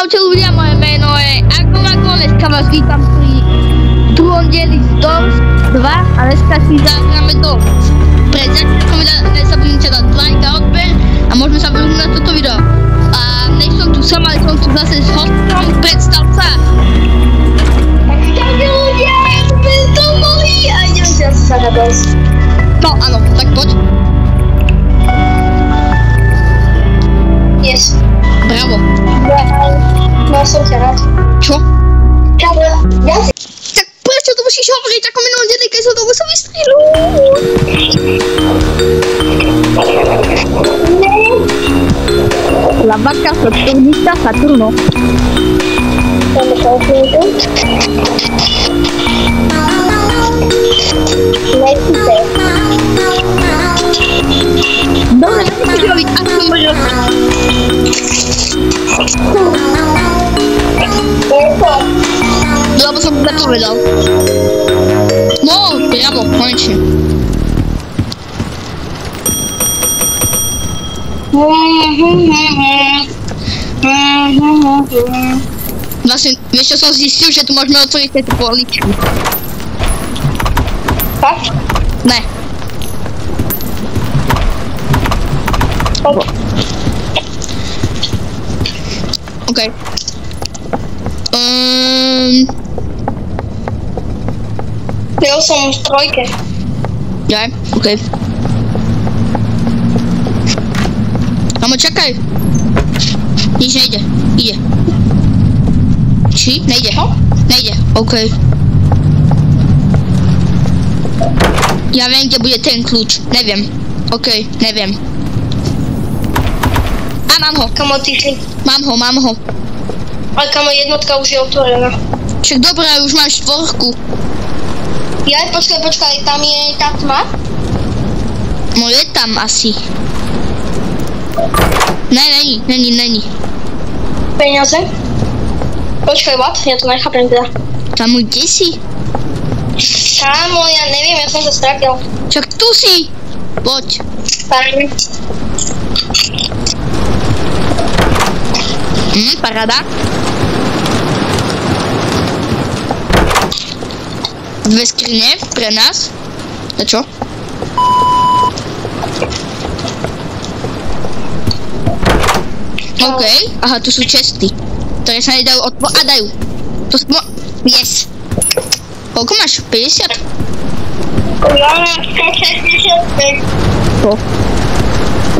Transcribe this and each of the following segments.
Čaute ľudia, moje meno je Ako, dneska vás vítam pri druhom dieli z Doors 2 a dneska si zahráme Doors. Pred začiatkom videa nezabudnite dať like a odber a môžeme sa vrhnúť na toto video. A než som tu sám, ale som tu zase s hostom, predstav sa. Čaute ľudia, ja som bezdomový a idem si asi sa na Doors. No áno, tak poď. Yes. Bravo. No som ťa rád. Čo? Ja si... Tak prečo to musíš hovoriť ako minulý deň, keď som to musel vystrieľať? La vaca saturnista Saturno. Dobre, musíš robiť aspoň možno. Lebo som to nepovedal. No, bravo, konečne. Vlastne, vieš čo som zistil, že tu môžeme otvoriť tieto poličky. Fakt? Ne. OK. Ja som v trojke. Ja, OK. Mamo, čakaj. Nič nejde. Ide. Či? Nejde. Nejde. OK. Ja viem, kde bude ten kľúč. Neviem. OK, neviem. A mám ho. Kamo, ty si... Mám ho. Ale kamo, jednotka už je otvorená. Však dobré, už máš štvorku. Ja, počkaj, tam je tá tma? No je tam asi. Ne, není. Peniaze? Počkaj, what? Ja to nechápem teda. Tam kde si? Kámo, ja neviem, ja som sa stratil. Však tu si. Poď. Fajn. Paráda. Dve skrine pre nás. A čo? OK. Aha, tu sú česty, ktoré sa nedajú a dajú. To sú... Yes. Koľko máš? 50? Ja mám 165. Po.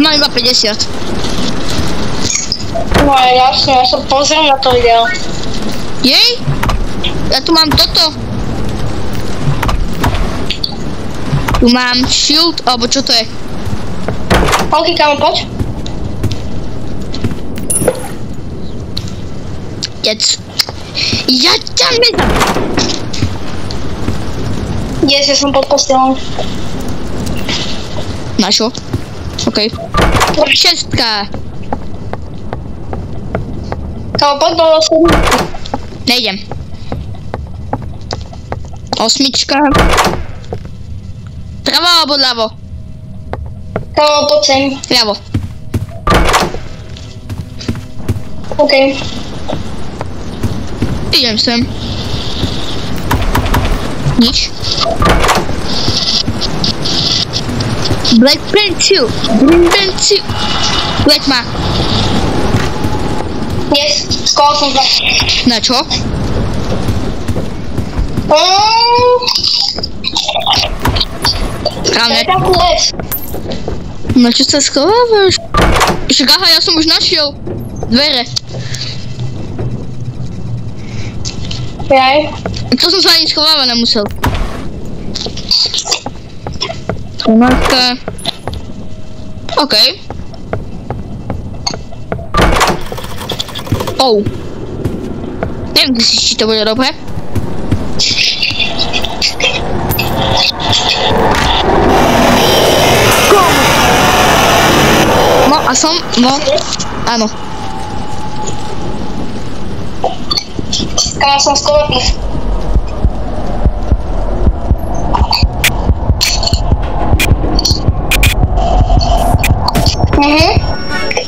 Mám iba 50. No jasne, ja som pozrel na to video. Jej? Ja tu mám toto. Tu mám shield, alebo čo to je? OK, kamo, poď. Jec. Ja ťa nezam. Yes, ja som pod postelom. Našo? OK. Šestka. Kamo, poď do 7. Nejdem. Osmička. Pravo alebo ľavo? Kamo, poď sem. Ľavo. OK. Idem sem. Nič. Black pencil. Green pencil. Leď ma. Yes, skôl som sa. Na čo? Správne. Takú vec. Na čo sa schovávaš? Však aha, ja som už našiel dvere. Jaj. To som sa ani schovávať nemusel. 13. OK. Oh. Neviem, či to bude dobre. No a som, no, áno. Kamo, som skoro píš.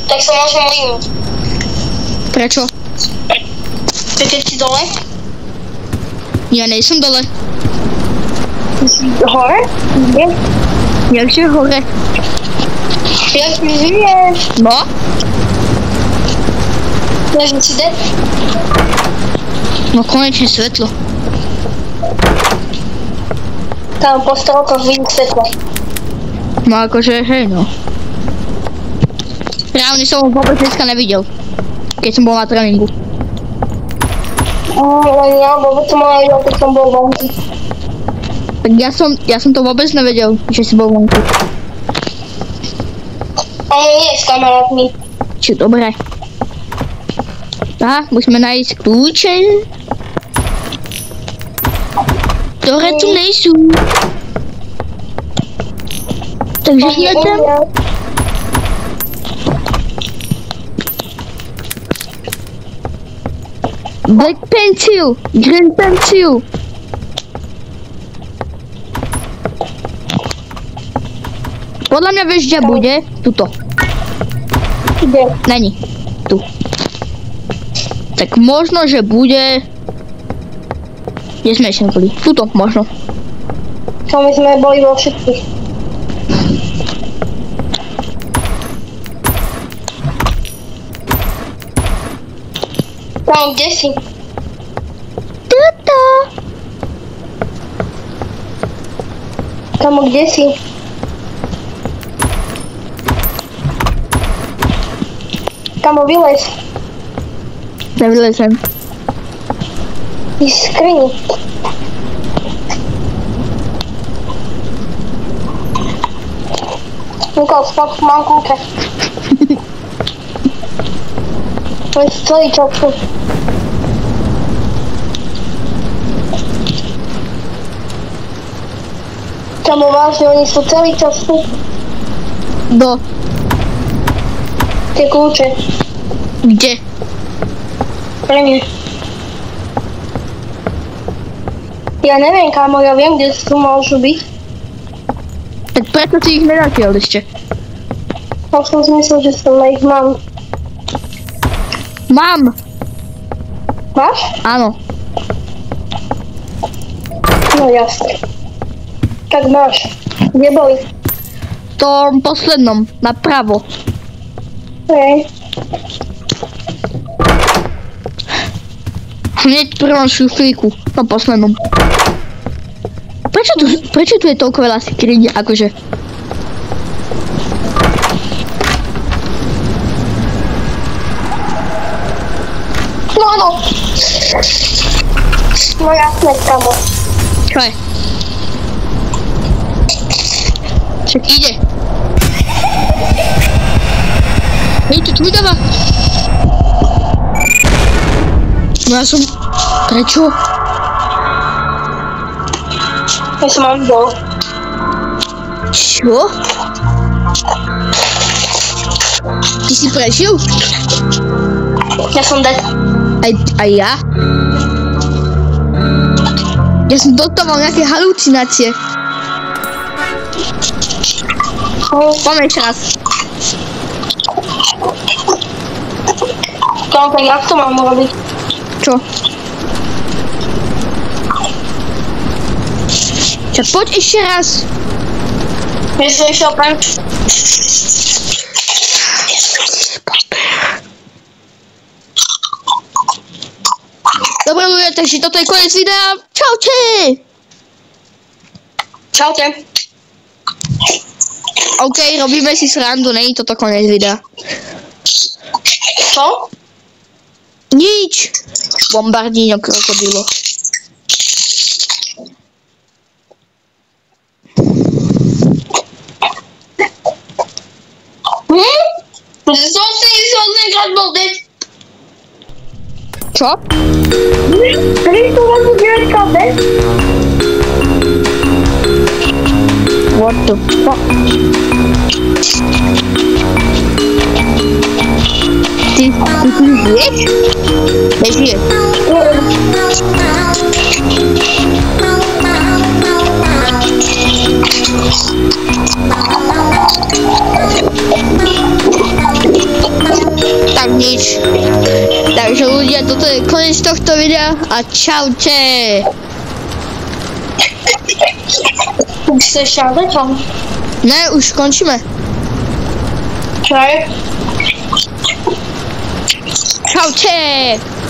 Tak sa môžem línuť. Prečo? Ty keď si dole? Ja nejsem dole. Ty si hore? Kde? Jakže hore? Jak mi žiješ? No? Ležím si dead? No konečne svetlo. Tam po strokoch vidím svetlo. No akože, hej no. Reálne som ho vôbec dneska nevidel. Keď som bol na tréningu. Len ja vôbec som ho nevidel, keď som bol vonku. Tak ja som to vôbec nevedel, že si bol vonku. On nie je s kamarátmi. Či dobre. Tak, musíme nájsť kľúče. Ktoré tu nejsú. Takže hľadám. Black pencil, green pencil. Podľa mňa vieš, kde bude? Tuto. Kde? Není. Tu. Tak možno, že bude... Kde sme ešte boli? Tuto, možno. To my sme boli vo všetkých. Tam, kde si? Tuto. Tam, kde si? Kamo, vylez. Nevylezem. Ty skrini. Nikol, stop, mám kľúče. To je celý čas tu. Kamo, vážne, oni sú celý čas tu. Do. Tie kľúče. Kde? Pre mňa. Ja neviem, kámo, ja viem, kde tu môžu byť. Tak preto si ich nenašiel ešte. Ja som si myslel, že som ich mám. Mám. Máš? Áno. No jasne. Tak máš. Kde boli? V tom poslednom, napravo. Hej. Hneď v prvom šuflíku, no poslednom. Prečo tu je toľko veľa skríň, akože? No áno. No jasne, kamo. Čo je? Však ide. Hej, tu vydáva. No ja som... Prečo? Ja som mám dol. Čo? Ty si prežil? Ja som dead. Aj ja? Ja som dostával nejaké halucinácie. Poďme ešte raz. Kamo, tak jak to mám urobiť? Čo? Čo, poď ešte raz. Vieš, že išiel pen? Dobre ľudia, takže toto je koniec videa. Čaute! Čaute. OK, robíme si srandu, není toto koniec videa. Čo? Nič. Bombardíno krokodilo. Som si 8-krát bol dead. Čo? Kedy tu mám 9-krát dead? What the fuck? Ty žiješ? Nežiješ. Tak nič. Tak Takže ľudia, toto je koniec tohto videa a čaute. Už se ještě nechám. Ne, už končíme. Čaj. Čaute.